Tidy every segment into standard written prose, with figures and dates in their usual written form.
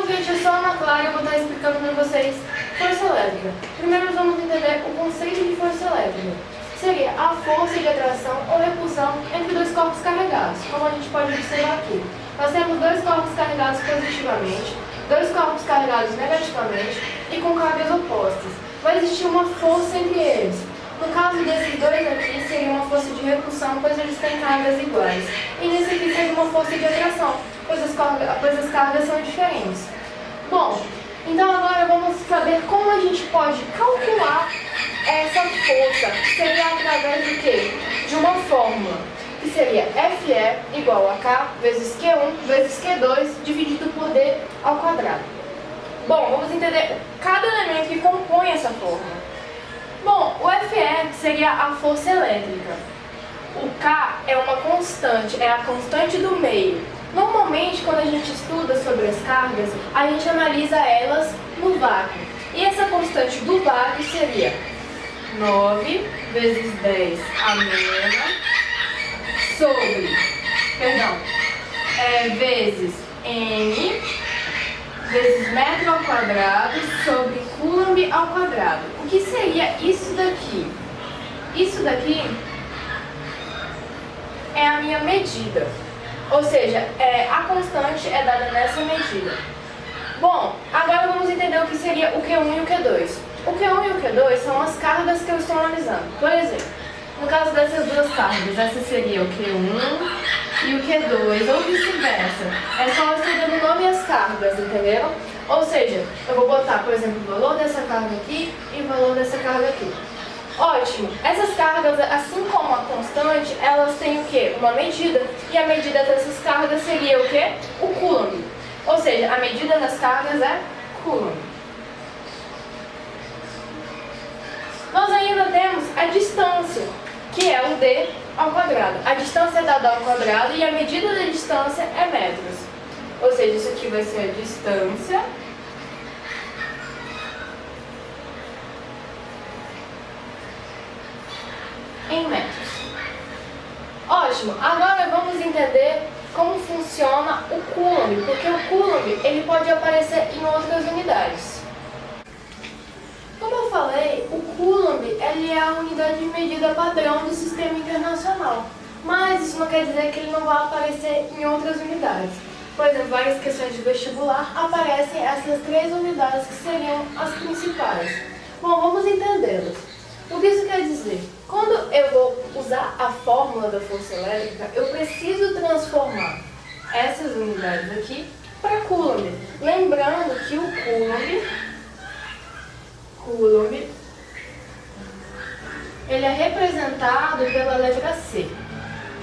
gente, eu sou a Ana Clara e eu vou estar explicando para vocês força elétrica. Primeiro nós vamos entender o conceito de força elétrica. Seria a força de atração ou repulsão entre dois corpos carregados, como a gente pode observar aqui. Nós temos dois corpos carregados positivamente, dois corpos carregados negativamente e com cargas opostas. Vai existir uma força entre eles. No caso desses dois aqui, seria uma força de repulsão, pois eles têm cargas iguais. E nesse aqui seria uma força de atração, pois as cargas são diferentes. Bom, então agora vamos saber como a gente pode calcular essa força, que seria através de quê? De uma fórmula, que seria Fe igual a K vezes Q1 vezes Q2 dividido por D ao quadrado. Bom, vamos entender cada elemento que compõe essa fórmula. Bom, o Fe seria a força elétrica. O K é uma constante, é a constante do meio. Normalmente, quando a gente estuda sobre as cargas, a gente analisa elas no vácuo. E essa constante do vácuo seria 9 vezes 10 amena vezes N vezes metro ao quadrado sobre coulomb ao quadrado. O que seria isso daqui? Isso daqui é a minha medida. Ou seja, a constante é dada nessa medida. Bom, agora vamos entender o que seria o Q1 e o Q2. O Q1 e o Q2 são as cargas que eu estou analisando. Por exemplo, no caso dessas duas cargas, essa seria o Q1 e o Q2, ou vice-versa. É só eu estar dando nome às cargas, entenderam? Ou seja, eu vou botar, por exemplo, o valor dessa carga aqui e o valor dessa carga aqui. Ótimo! Essas cargas, assim como a constante, elas têm o quê? Uma medida. E a medida dessas cargas seria o quê? O coulomb. Ou seja, a medida das cargas é coulomb. Nós ainda temos a distância, que é o D ao quadrado. A distância é dada ao quadrado e a medida da distância é metros. Ou seja, isso aqui vai ser a distância em metros. Ótimo! Agora vamos entender como funciona o coulomb, porque o coulomb ele pode aparecer em outras unidades. Como eu falei, o coulomb ele é a unidade de medida padrão do sistema internacional, mas isso não quer dizer que ele não vai aparecer em outras unidades. Por exemplo, várias questões de vestibular aparecem essas três unidades que seriam as principais. Bom, vamos entendê-las. O que isso quer dizer? Quando eu vou usar a fórmula da força elétrica, eu preciso transformar essas unidades aqui para coulomb. Lembrando que o coulomb ele é representado pela letra C,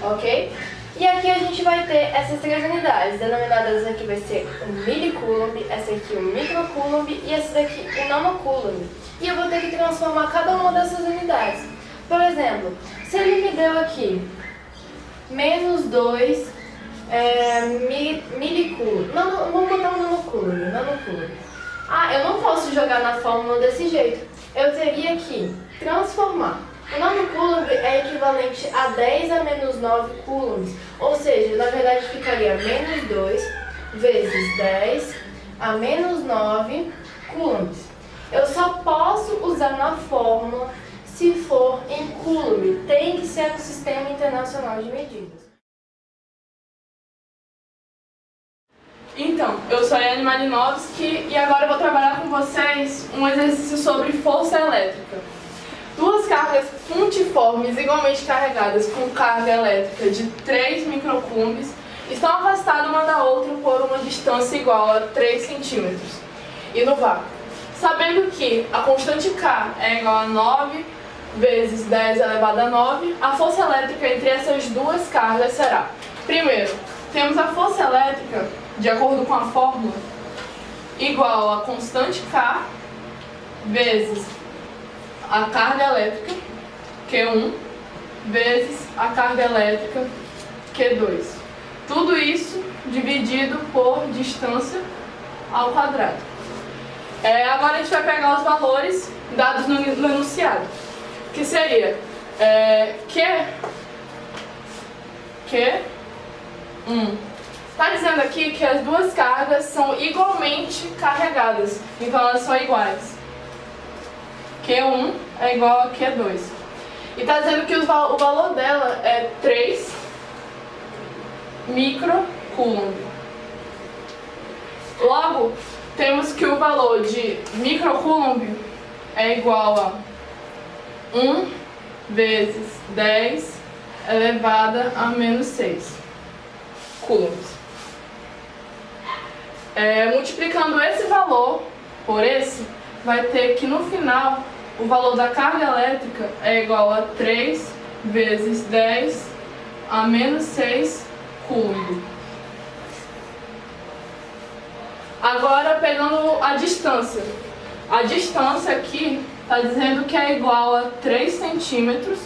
ok? E aqui a gente vai ter essas três unidades, denominadas essa aqui vai ser o milicoulomb, essa aqui o microcoulomb e essa daqui o nanocoulomb. E eu vou ter que transformar cada uma dessas unidades. Por exemplo, se ele me deu aqui menos 2 milicoulomb, não, vamos botar um nanocoulomb. Ah, eu não posso jogar na fórmula desse jeito. Eu teria que transformar. O nanocoulomb é equivalente a 10 a menos 9 coulombs. Ou seja, na verdade ficaria menos 2 vezes 10 a menos 9 coulombs. Eu só posso usar na fórmula se for em coulomb. Tem que ser no Sistema Internacional de Medidas. Então, eu sou a Yane Malinowski e agora eu vou trabalhar com vocês um exercício sobre força elétrica. Duas cargas puntiformes igualmente carregadas com carga elétrica de 3 microcoulombs estão afastadas uma da outra por uma distância igual a 3 centímetros e no vácuo. Sabendo que a constante K é igual a 9 vezes 10 elevado a 9, a força elétrica entre essas duas cargas será: primeiro, temos a força elétrica, de acordo com a fórmula, igual a constante K vezes a carga elétrica, Q1, vezes a carga elétrica, Q2. Tudo isso dividido por distância ao quadrado. Agora a gente vai pegar os valores dados no enunciado, que seria Q1 Está dizendo aqui que as duas cargas são igualmente carregadas, então elas são iguais. Q1 é igual a Q2. E está dizendo que o valor dela é 3 microcoulomb. Logo, temos que o valor de microcoulomb é igual a 1 vezes 10 elevada a menos 6 coulombs. Multiplicando esse valor por esse, vai ter que no final o valor da carga elétrica é igual a 3 vezes 10 a menos 6 coulomb. Agora pegando a distância. A distância aqui está dizendo que é igual a 3 centímetros.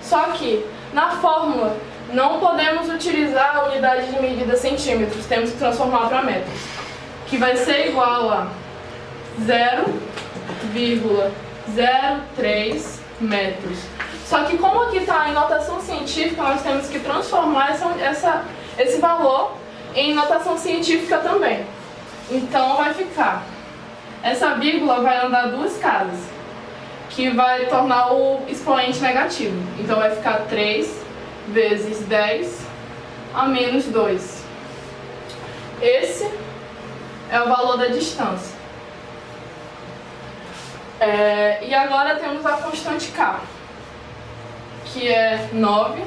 Só que na fórmula não podemos utilizar a unidade de medida centímetros, temos que transformar para metros, que vai ser igual a 0,03 metros. Só que como aqui está em notação científica, nós temos que transformar esse valor em notação científica também. Então vai ficar, essa vírgula vai andar duas casas, que vai tornar o expoente negativo. Então vai ficar 3 vezes 10 a menos 2. Esse é o valor da distância. E agora temos a constante K, que é 9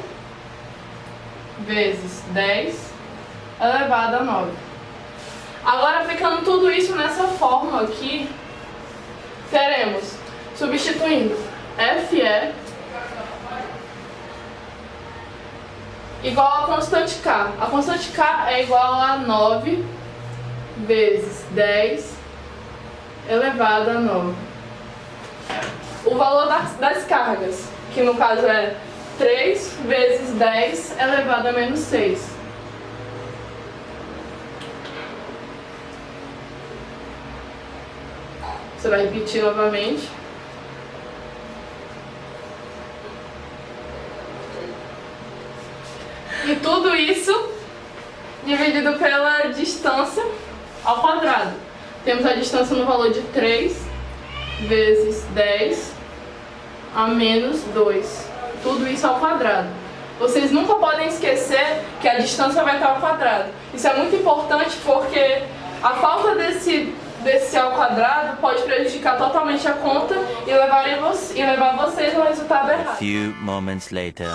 vezes 10 elevado a 9. Agora, aplicando tudo isso nessa fórmula aqui, teremos, substituindo FE igual a constante K. A constante K é igual a 9 vezes 10 elevado a 9. O valor das cargas, que no caso é 3 vezes 10 elevado a menos 6. Você vai repetir novamente. E tudo isso dividido pela distância ao quadrado. Temos a distância no valor de 3 vezes 10 a menos 2. Tudo isso ao quadrado. Vocês nunca podem esquecer que a distância vai estar ao quadrado. Isso é muito importante porque a falta desse ao quadrado pode prejudicar totalmente a conta e levar vocês ao resultado errado. A few moments later.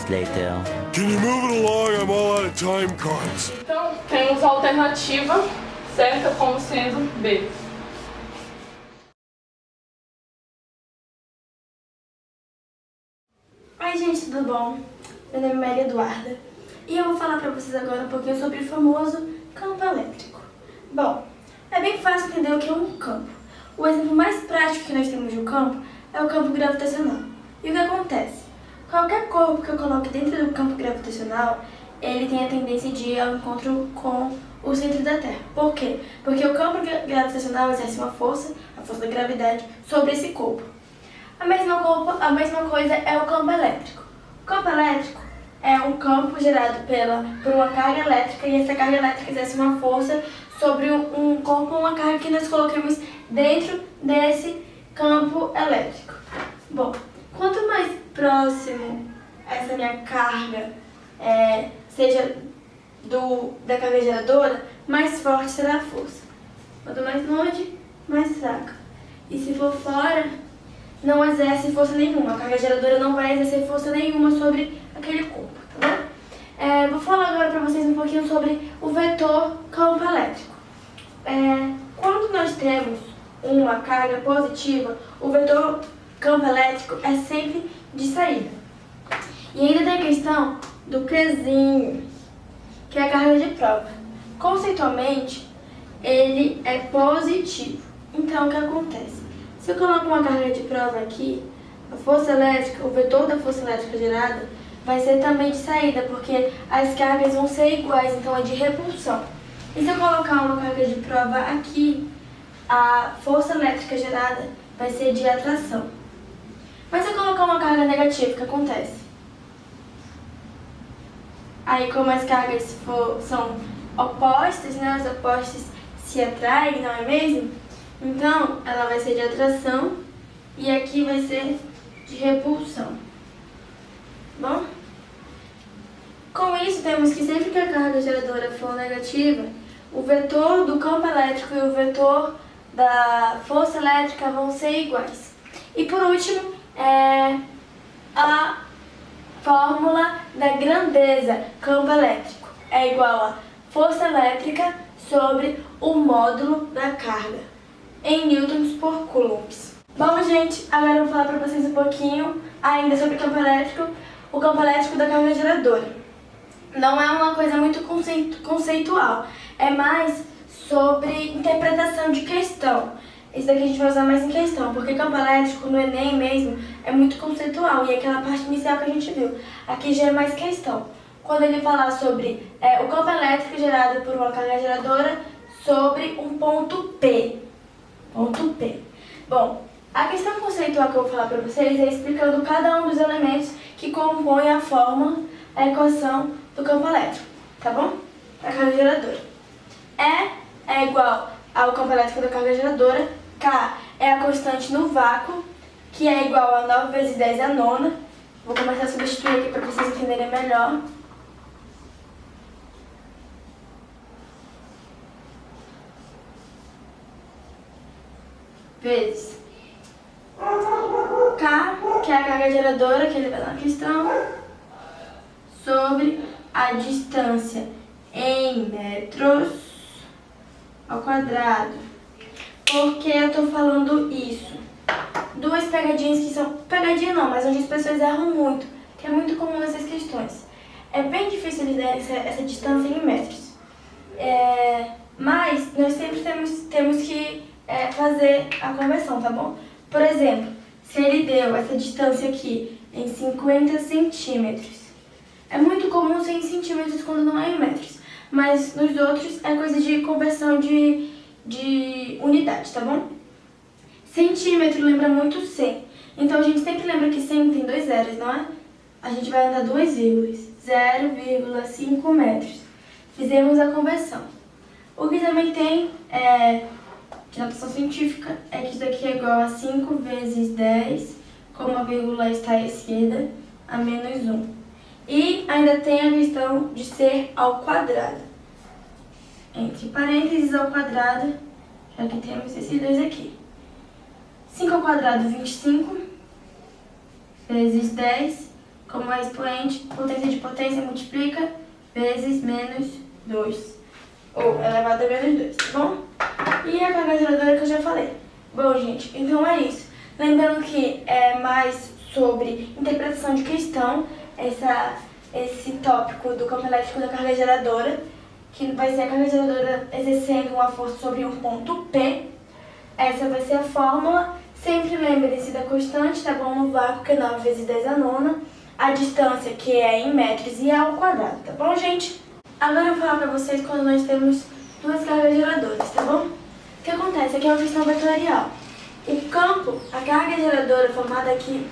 Later. Can you move it along? I'm all out of time cards. Então, temos a alternativa certa como sendo B. Oi gente, tudo bom? Meu nome é Maria Eduarda e eu vou falar para vocês agora um pouquinho sobre o famoso campo elétrico. Bom, é bem fácil entender o que é um campo. O exemplo mais prático que nós temos de um campo é o campo gravitacional. E o que acontece? Qualquer corpo que eu coloque dentro do campo gravitacional, ele tem a tendência de ir ao encontro com o centro da Terra. Por quê? Porque o campo gravitacional exerce uma força, a força da gravidade, sobre esse corpo. A mesma coisa é o campo elétrico. O campo elétrico é um campo gerado por uma carga elétrica e essa carga elétrica exerce uma força sobre um corpo, uma carga que nós colocamos dentro desse campo elétrico. Bom, quanto mais próximo essa minha carga seja da carga geradora, mais forte será a força. Quanto mais longe, mais fraca. E se for fora, não exerce força nenhuma. A carga geradora não vai exercer força nenhuma sobre aquele corpo, tá bom? Vou falar agora para vocês um pouquinho sobre o vetor campo elétrico. Quando nós temos uma carga positiva, o vetor campo elétrico é sempre de saída. E ainda tem a questão do Qzinho, que é a carga de prova. Conceitualmente, ele é positivo. Então, o que acontece? Se eu coloco uma carga de prova aqui, a força elétrica, o vetor da força elétrica gerada, vai ser também de saída, porque as cargas vão ser iguais, então é de repulsão. E se eu colocar uma carga de prova aqui, a força elétrica gerada vai ser de atração. Mas se eu colocar uma carga negativa, o que acontece? Aí, como as cargas são opostas, né, os opostos se atraem, não é mesmo? Então, ela vai ser de atração e aqui vai ser de repulsão. Bom? Com isso, temos que sempre que a carga geradora for negativa, o vetor do campo elétrico e o vetor da força elétrica vão ser iguais. E por último, a fórmula da grandeza campo elétrico é igual a força elétrica sobre o módulo da carga, em newtons por coulombs. Bom, gente, agora eu vou falar para vocês um pouquinho ainda sobre o campo elétrico da carga geradora. Não é uma coisa muito conceitual, é mais sobre interpretação de questão. Isso daqui a gente vai usar mais em questão, porque campo elétrico no Enem mesmo é muito conceitual e é aquela parte inicial que a gente viu. Aqui já é mais questão. Quando ele falar sobre o campo elétrico gerado por uma carga geradora sobre um ponto P. Ponto P. Bom, a questão conceitual que eu vou falar para vocês é explicando cada um dos elementos que compõem a fórmula, a equação do campo elétrico, tá bom? Da carga geradora. E é igual ao campo elétrico da carga geradora. K é a constante no vácuo, que é igual a 9 vezes 10 a nona. Vou começar a substituir aqui para vocês entenderem melhor. Vezes K, que é a carga geradora, que ele vai na questão, sobre a distância em metros ao quadrado. Por que eu tô falando isso? Duas pegadinhas que são... Pegadinha não, mas onde as pessoas erram muito, que é muito comum nessas questões. É bem difícil eles darem essa distância em metros. Mas nós sempre temos que fazer a conversão, tá bom? Por exemplo, se ele deu essa distância aqui em 50 centímetros, é muito comum ser em centímetros quando não é em metros, mas nos outros é coisa de conversão de unidade, tá bom? Centímetro lembra muito 100, então a gente sempre lembra que 100 tem 2 zeros, não é? A gente vai andar 2 vírgulas, 0,5 metros. Fizemos a conversão. O que também tem de notação científica é que isso daqui é igual a 5 vezes 10, como a vírgula está à esquerda, a menos 1. E ainda tem a questão de ser ao quadrado. Entre parênteses ao quadrado, já que temos esses dois aqui. 5 ao quadrado, 25, vezes 10, como é expoente, potência de potência multiplica, vezes menos 2. Ou elevado a menos 2, tá bom? E a carga geradora que eu já falei. Bom, gente, então é isso. Lembrando que é mais sobre interpretação de questão, esse tópico do campo elétrico da carga geradora, que vai ser a carga geradora exercendo uma força sobre um ponto P. Essa vai ser a fórmula. Sempre lembre-se da constante, tá bom? No vácuo, que é 9 vezes 10 a nona. A distância, que é em metros e é ao quadrado, tá bom, gente? Agora eu vou falar pra vocês quando nós temos duas cargas geradoras, tá bom? O que acontece? Aqui é uma questão vetorial. O campo, a carga geradora formada aqui,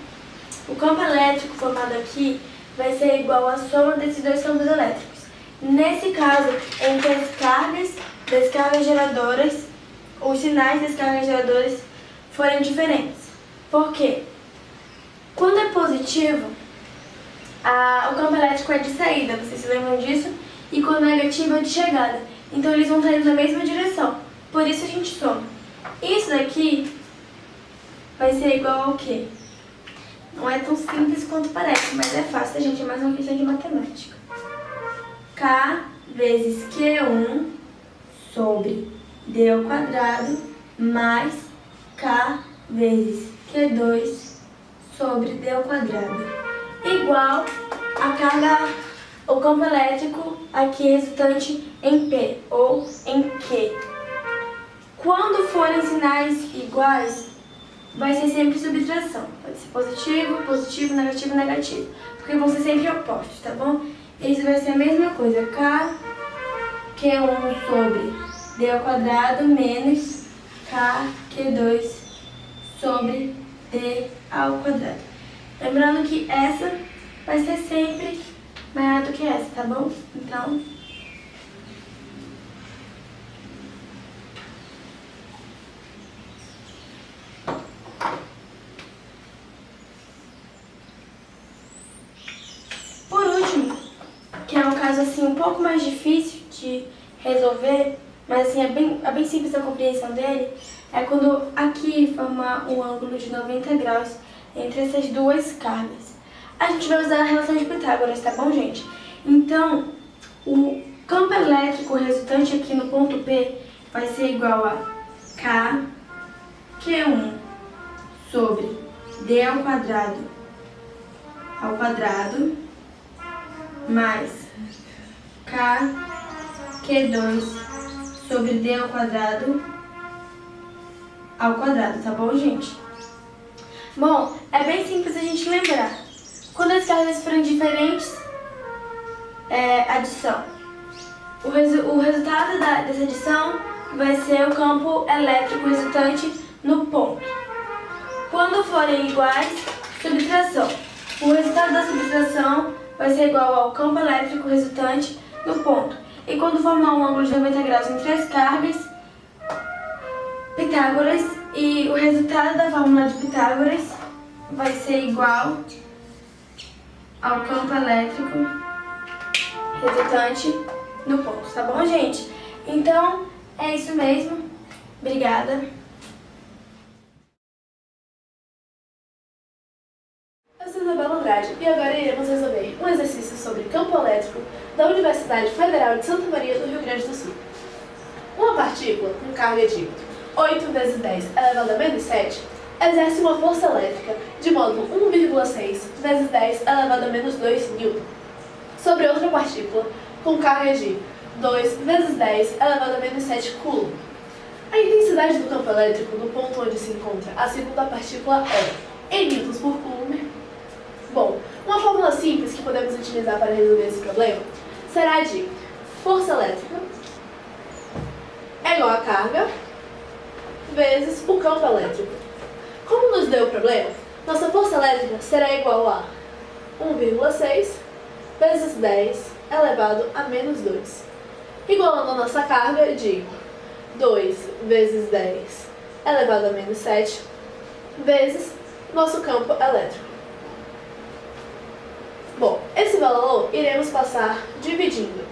o campo elétrico formado aqui, vai ser igual à soma desses dois campos elétricos. Nesse caso, entre as cargas das cargas geradoras, os sinais das cargas geradoras forem diferentes. Por quê? Quando é positivo, o campo elétrico é de saída, vocês se lembram disso? E quando é negativo é de chegada. Então eles vão estar indo na mesma direção. Por isso a gente soma. Isso daqui vai ser igual ao quê? Não é tão simples quanto parece, mas é fácil, gente, é mais uma questão de matemática. K vezes Q1 sobre D ao quadrado mais K vezes Q2 sobre D ao quadrado. Igual a carga, o campo elétrico aqui resultante em P ou em Q. Quando forem sinais iguais, vai ser sempre subtração. Pode ser positivo, positivo, negativo, negativo. Porque vão ser sempre opostos, tá bom? Isso vai ser a mesma coisa. K, Q1 sobre D ao quadrado menos K, Q2 sobre D ao quadrado. Lembrando que essa vai ser sempre maior do que essa, tá bom? Então, por último, que é um caso assim um pouco mais difícil de resolver, mas assim é bem simples a compreensão dele, é quando aqui forma um ângulo de 90 graus entre essas duas cargas. A gente vai usar a relação de Pitágoras, tá bom, gente? Então, o campo elétrico resultante aqui no ponto P vai ser igual a K, Q1 sobre D ao quadrado mais K, Q2 sobre D ao quadrado, tá bom, gente? Bom, é bem simples a gente lembrar. Quando as cargas forem diferentes, é adição. O resultado dessa adição vai ser o campo elétrico resultante no ponto. Quando forem iguais, subtração. O resultado da subtração vai ser igual ao campo elétrico resultante no ponto. E quando formar um ângulo de 90 graus entre as cargas, Pitágoras, e o resultado da fórmula de Pitágoras vai ser igual ao campo elétrico resultante no ponto, tá bom, gente? Então, é isso mesmo. Obrigada. Eu sou Isabela Andrade e agora iremos resolver um exercício sobre campo elétrico da Universidade Federal de Santa Maria do Rio Grande do Sul. Uma partícula com carga de 8 vezes 10 elevado a menos 7 exerce uma força elétrica de módulo 1,6 vezes 10 elevado a menos 2 N sobre outra partícula com carga de 2 vezes 10 elevado a menos 7 Coulomb. A intensidade do campo elétrico no ponto onde se encontra a segunda partícula é em newtons por Coulomb. Bom, uma fórmula simples que podemos utilizar para resolver esse problema será de força elétrica é igual a carga vezes o campo elétrico. Como nos deu o problema, nossa força elétrica será igual a 1,6 vezes 10 elevado a menos 2, igualando a nossa carga de 2 vezes 10 elevado a menos 7 vezes nosso campo elétrico. Bom, esse valor iremos passar dividindo.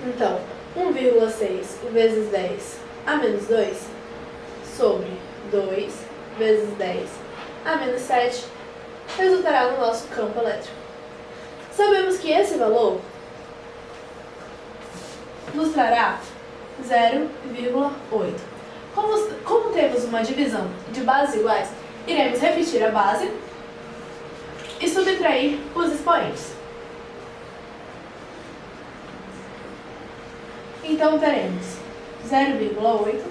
Então, 1,6 vezes 10 a menos 2 sobre 2 vezes 10 a menos 7 resultará no nosso campo elétrico. Sabemos que esse valor nos trará 0,8. Como temos uma divisão de bases iguais, iremos repetir a base e subtrair os expoentes. Então teremos 0,8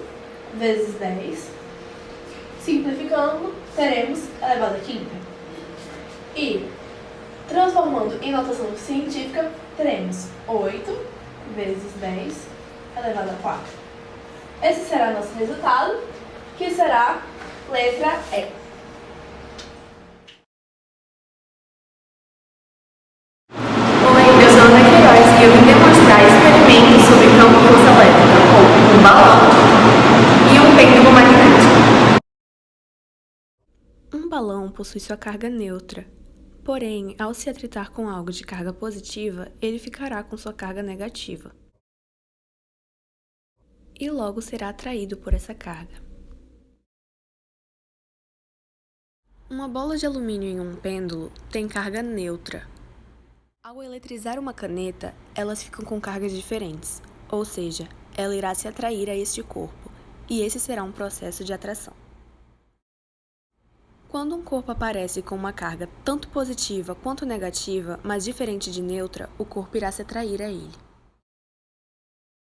vezes 10, simplificando, teremos elevado a quinta. E, transformando em notação científica, teremos 8 vezes 10 elevado a 4. Esse será nosso resultado, que será letra E. Oi, eu sou Ana Queiroz e eu vim demonstrar experimentos sobre campo de força elétrica com um balão e um pêndulo magnético. Um balão possui sua carga neutra, porém, ao se atritar com algo de carga positiva, ele ficará com sua carga negativa. e logo será atraído por essa carga. Uma bola de alumínio em um pêndulo tem carga neutra. Ao eletrizar uma caneta, elas ficam com cargas diferentes, ou seja, ela irá se atrair a este corpo, e esse será um processo de atração. Quando um corpo aparece com uma carga tanto positiva quanto negativa, mas diferente de neutra, o corpo irá se atrair a ele.